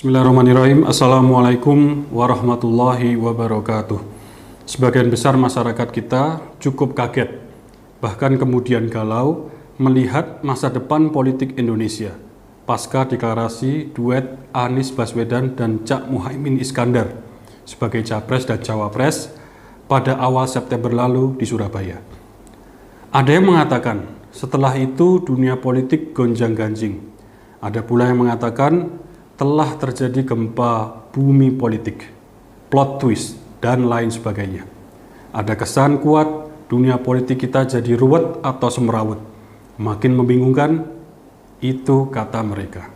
Bismillahirrahmanirrahim. Assalamualaikum warahmatullahi wabarakatuh. Sebagian besar masyarakat kita cukup kaget, bahkan kemudian galau melihat masa depan politik Indonesia pasca deklarasi duet Anies Baswedan dan Cak Muhaimin Iskandar sebagai Capres dan Cawapres pada awal September lalu di Surabaya. Ada yang mengatakan setelah itu dunia politik gonjang-ganjing. Ada pula yang mengatakan telah terjadi gempa bumi politik, plot twist, dan lain sebagainya. Ada kesan kuat dunia politik kita jadi ruwet atau semrawut. Makin membingungkan, itu kata mereka.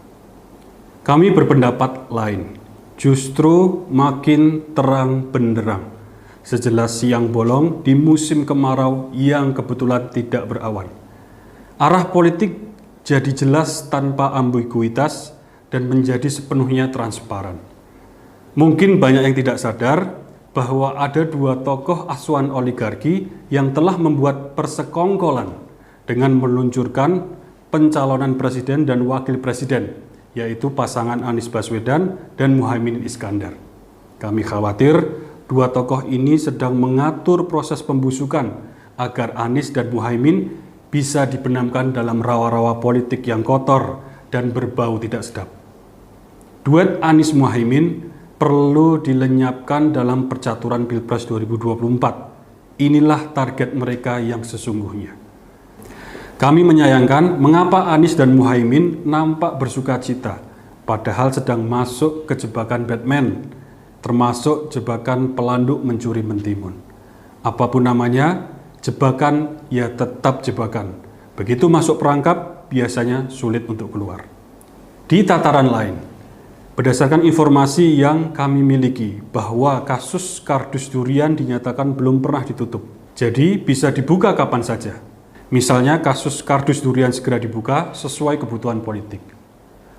Kami berpendapat lain, justru makin terang benderang. Sejelas siang bolong di musim kemarau yang kebetulan tidak berawan. Arah politik jadi jelas tanpa ambiguitas dan menjadi sepenuhnya transparan. Mungkin banyak yang tidak sadar bahwa ada dua tokoh asuhan oligarki yang telah membuat persekongkolan dengan meluncurkan pencalonan presiden dan wakil presiden, yaitu pasangan Anies Baswedan dan Muhaimin Iskandar. Kami khawatir dua tokoh ini sedang mengatur proses pembusukan agar Anies dan Muhaimin bisa dibenamkan dalam rawa-rawa politik yang kotor dan berbau tidak sedap. Duet Anies Muhaimin perlu dilenyapkan dalam percaturan Pilpres 2024. Inilah target mereka yang sesungguhnya. Kami menyayangkan mengapa Anies dan Muhaimin nampak bersukacita, padahal sedang masuk ke jebakan Batman, termasuk jebakan pelanduk mencuri mentimun. Apapun namanya, jebakan ya tetap jebakan. Begitu masuk perangkap, biasanya sulit untuk keluar. Di tataran lain, berdasarkan informasi yang kami miliki bahwa kasus kardus durian dinyatakan belum pernah ditutup. Jadi bisa dibuka kapan saja. Misalnya kasus kardus durian segera dibuka sesuai kebutuhan politik.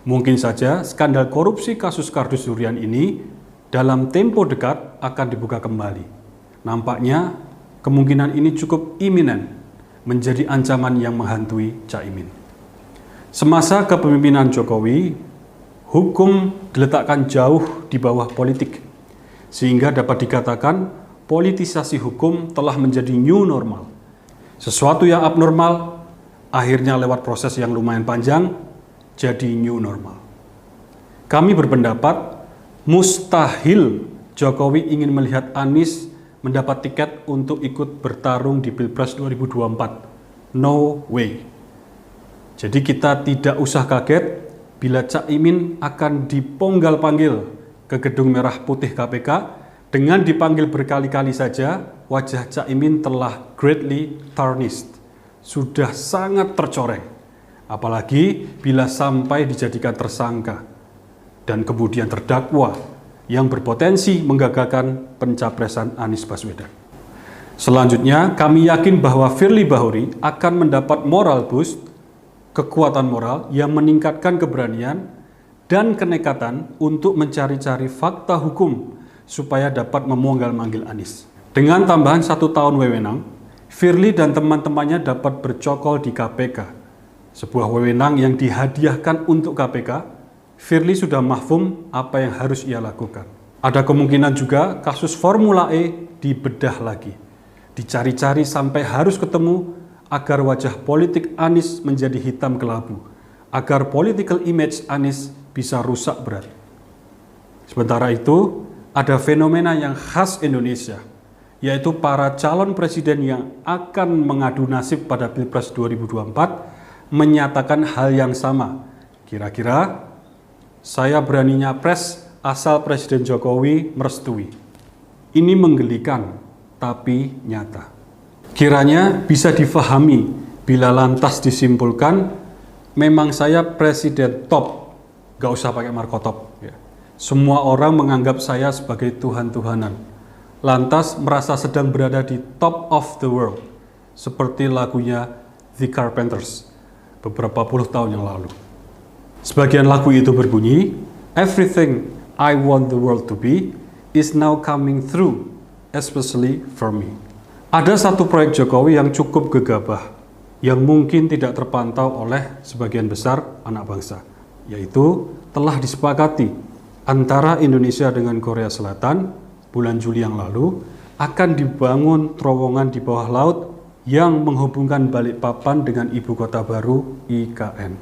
Mungkin saja skandal korupsi kasus kardus durian ini dalam tempo dekat akan dibuka kembali. Nampaknya kemungkinan ini cukup iminen menjadi ancaman yang menghantui Caimin. Semasa kepemimpinan Jokowi, hukum diletakkan jauh di bawah politik, sehingga dapat dikatakan politisasi hukum telah menjadi new normal. Sesuatu yang abnormal, akhirnya lewat proses yang lumayan panjang, jadi new normal. Kami berpendapat, mustahil Jokowi ingin melihat Anies mendapat tiket untuk ikut bertarung di Pilpres 2024. No way. Jadi kita tidak usah kaget bila Caimin akan diponggal-panggil ke Gedung Merah Putih KPK, dengan dipanggil berkali-kali saja, wajah Caimin telah greatly tarnished, sudah sangat tercoreng. Apalagi bila sampai dijadikan tersangka dan kemudian terdakwa yang berpotensi menggagalkan pencapresan Anies Baswedan. Selanjutnya, kami yakin bahwa Firly Bahuri akan mendapat moral boost, kekuatan moral yang meningkatkan keberanian dan kenekatan untuk mencari-cari fakta hukum supaya dapat memonggal-manggil Anies. Dengan tambahan 1 tahun wewenang, Firly dan teman-temannya dapat bercokol di KPK. Sebuah wewenang yang dihadiahkan untuk KPK, Firly sudah mahfum apa yang harus ia lakukan. Ada kemungkinan juga kasus Formula E dibedah lagi, dicari-cari sampai harus ketemu, agar wajah politik Anies menjadi hitam kelabu, agar political image Anies bisa rusak berat. Sementara itu, ada fenomena yang khas Indonesia, yaitu para calon presiden yang akan mengadu nasib pada Pilpres 2024 menyatakan hal yang sama. Kira-kira, saya berani nyapres asal Presiden Jokowi merestui. Ini menggelikan, tapi nyata. Kiranya bisa difahami bila lantas disimpulkan memang saya presiden top, gak usah pakai markotop. Ya. Semua orang menganggap saya sebagai Tuhan-Tuhanan, lantas merasa sedang berada di top of the world, seperti lagunya The Carpenters beberapa puluh tahun yang lalu. Sebagian lagu itu berbunyi, "Everything I want the world to be is now coming through, especially for me." Ada satu proyek Jokowi yang cukup gegabah, yang mungkin tidak terpantau oleh sebagian besar anak bangsa, yaitu telah disepakati antara Indonesia dengan Korea Selatan bulan Juli yang lalu akan dibangun terowongan di bawah laut yang menghubungkan Balikpapan dengan ibu kota baru IKN.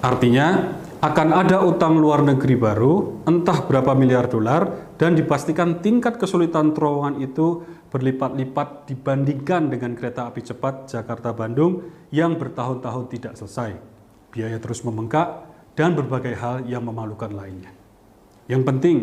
Artinya akan ada utang luar negeri baru entah berapa miliar dolar dan dipastikan tingkat kesulitan terowongan itu berlipat-lipat dibandingkan dengan kereta api cepat Jakarta-Bandung yang bertahun-tahun tidak selesai. Biaya terus membengkak dan berbagai hal yang memalukan lainnya. Yang penting,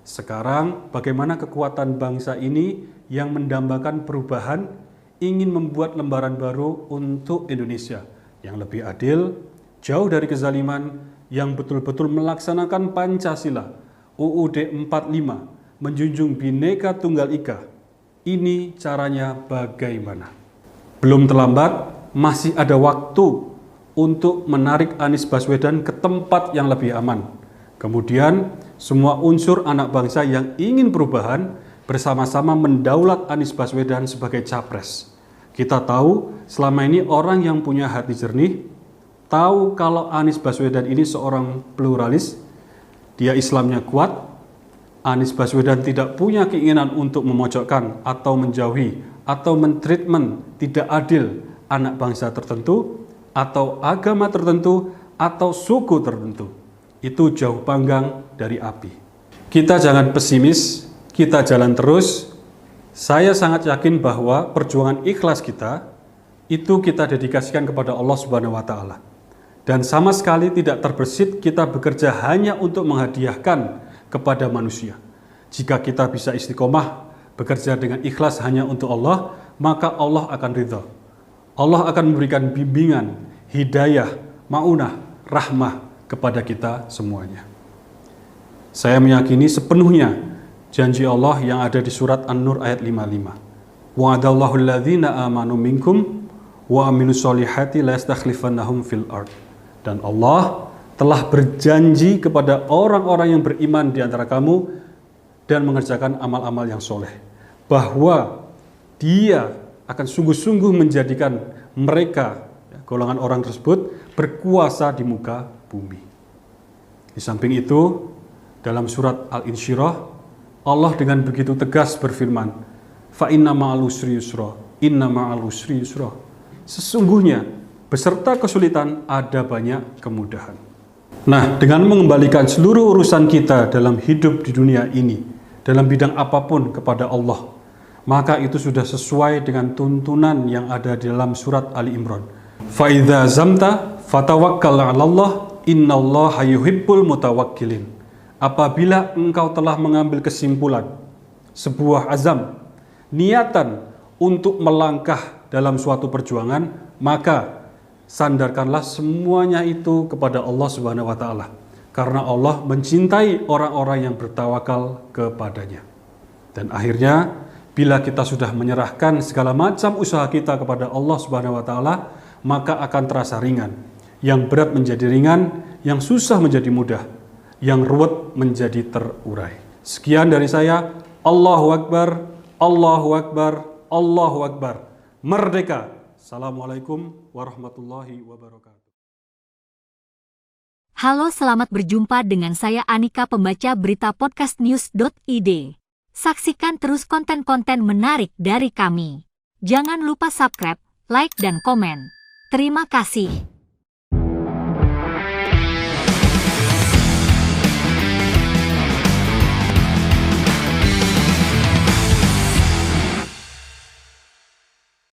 sekarang bagaimana kekuatan bangsa ini yang mendambakan perubahan ingin membuat lembaran baru untuk Indonesia yang lebih adil, jauh dari kezaliman, yang betul-betul melaksanakan Pancasila, UUD 45, menjunjung Bhinneka Tunggal Ika. Ini caranya bagaimana? Belum terlambat, masih ada waktu untuk menarik Anies Baswedan ke tempat yang lebih aman. Kemudian, semua unsur anak bangsa yang ingin perubahan bersama-sama mendaulat Anies Baswedan sebagai capres. Kita tahu selama ini orang yang punya hati jernih tahu kalau Anies Baswedan ini seorang pluralis, dia Islamnya kuat. Anies Baswedan tidak punya keinginan untuk memojokkan atau menjauhi atau mentreatment tidak adil anak bangsa tertentu atau agama tertentu atau suku tertentu. Itu jauh panggang dari api. Kita jangan pesimis, kita jalan terus. Saya sangat yakin bahwa perjuangan ikhlas kita itu kita dedikasikan kepada Allah Subhanahu wa taala. Dan sama sekali tidak terbersit kita bekerja hanya untuk menghadiahkan kepada manusia. Jika kita bisa istiqomah bekerja dengan ikhlas hanya untuk Allah, maka Allah akan ridha. Allah akan memberikan bimbingan, hidayah, maunah, rahmah kepada kita semuanya. Saya meyakini sepenuhnya janji Allah yang ada di surat An-Nur ayat 55. Wa'adallahu alladhina amanu minkum wa aminus solihati la yastakhlifannahum fil ard. Dan Allah telah berjanji kepada orang-orang yang beriman di antara kamu dan mengerjakan amal-amal yang soleh, bahwa Dia akan sungguh-sungguh menjadikan mereka, golongan orang tersebut, berkuasa di muka bumi. Di samping itu, dalam surat Al-Insyirah, Allah dengan begitu tegas berfirman, fa inna ma'al usri yusra, inna ma'al usri yusra. Sesungguhnya beserta kesulitan ada banyak kemudahan. Nah, dengan mengembalikan seluruh urusan kita dalam hidup di dunia ini, dalam bidang apapun kepada Allah, maka itu sudah sesuai dengan tuntunan yang ada di dalam surat Ali Imran. Fa idza zamta fatawakkal 'alallah innallaha yuhibbul mutawakkilin. Apabila engkau telah mengambil kesimpulan, sebuah azam, niatan untuk melangkah dalam suatu perjuangan, maka sandarkanlah semuanya itu kepada Allah Subhanahu wa taala. Karena Allah mencintai orang-orang yang bertawakal kepadanya. Dan akhirnya, bila kita sudah menyerahkan segala macam usaha kita kepada Allah Subhanahu wa taala, maka akan terasa ringan. Yang berat menjadi ringan, yang susah menjadi mudah, yang ruwet menjadi terurai. Sekian dari saya. Allahu Akbar, Allahu Akbar, Allahu Akbar. Merdeka! Assalamualaikum warahmatullahi wabarakatuh. Halo, selamat berjumpa dengan saya Anika, pembaca berita podcastnews.id. Saksikan terus konten-konten menarik dari kami. Jangan lupa subscribe, like, dan komen. Terima kasih.